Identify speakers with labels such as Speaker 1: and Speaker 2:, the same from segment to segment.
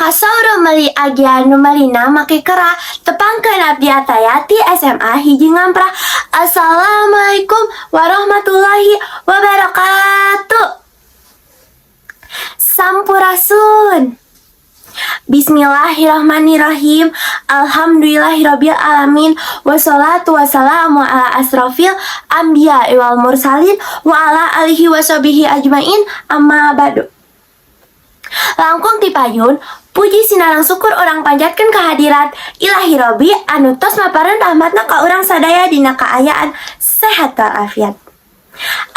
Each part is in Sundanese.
Speaker 1: Kasauro meli agia nu melina make kera tepangkeun abdi atayati SMA hiji ngampra. Assalamualaikum warahmatullahi wabarakatuh. Sampurasun. Bismillahirrahmanirrahim. Alhamdulillahirabbil alamin. Wassalatu wassalamu ala asrofil anbiya wal mursalin wa ala alihi washabihi ajmain. Amma ba'du. Langkung ti payun, puji sinarang syukur orang panjatkeun kehadirat Ilahi Robbi anu tos mapareun rahmatna ka urang sadaya dina kaayaan sehat walafiat.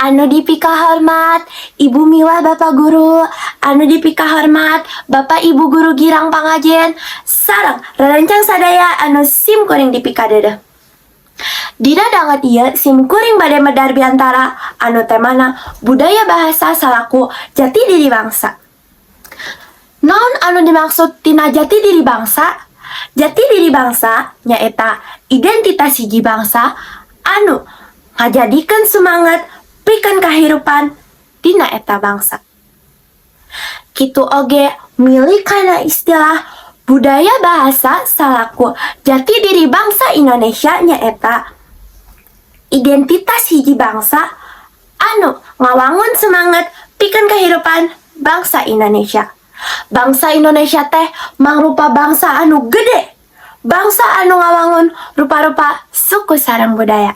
Speaker 1: Anu dipika hormat Ibu Miwah Bapak Guru, anu dipika hormat Bapak Ibu Guru Girang Pangajen, sareng rerencang sadaya anu sim kuring dipika deudeuh. Dina danget ieu sim kuring bade medar biantara anu temana budaya bahasa salaku jati diri bangsa. Naon anu dimaksud tina jati diri bangsa? Jati diri bangsa nyaeta identitas hiji bangsa anu ngajadikeun semangat pikeun kahirupan dina eta bangsa. Kitu oge milikana istilah budaya bahasa salaku jati diri bangsa Indonesia nyaeta identitas hiji bangsa anu ngawangun semangat pikeun kahirupan bangsa Indonesia. Bangsa Indonesia teh mangrupa bangsa anu gede, bangsa anu ngawangun rupa-rupa suku sareng budaya.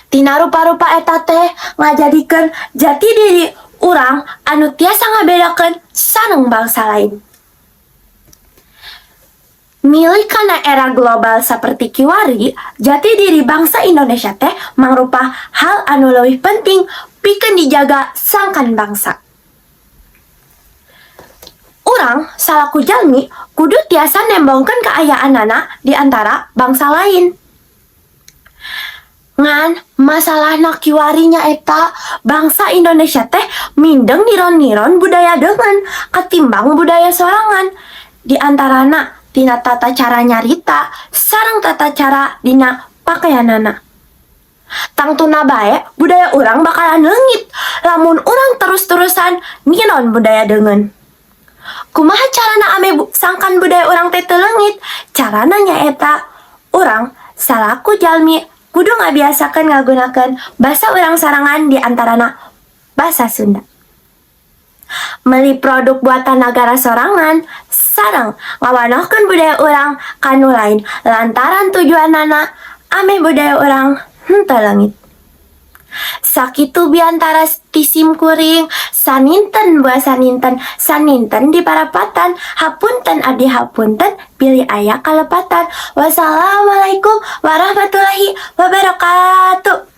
Speaker 1: Tina rupa-rupa eta teh ngajadikeun jati diri urang anu tiasa ngabedakeun sareng bangsa lain. Milikana era global saperti kiwari, jati diri bangsa Indonesia teh mangrupa hal anu leuwih penting pikeun dijaga sangkan bangsa. Urang salaku jalmi kudu tiasa nembongkeun kaayaanana di antara bangsa lain. Ngan masalahna kiwari nyaeta bangsa Indonesia teh mindeng niron-niron budaya deungeun katimbang budaya sorangan. Di antarana tina tata cara nyarita sareng tata cara dina pakaianana. Tangtuna bae budaya urang bakalan leungit lamun urang terus-terusan niron budaya deungeun. Kumaha carana ame sangkan budaya urang teh teu leungit? Carana nyaeta urang salaku jalmi kudu ngabiasakeun ngagunakeun basa urang sarangan di antarana basa Sunda. Meuli produk buatan negara sorangan sareng ngawanohkeun budaya urang kanu lain lantaran tujuanana ame budaya urang henteu leungit. Sakitu biantara ti sim kuring saninten buah saninten di parapatan hapunten abdi hapunten pilih aya kalepatan. Wassalamualaikum warahmatullahi wabarakatuh.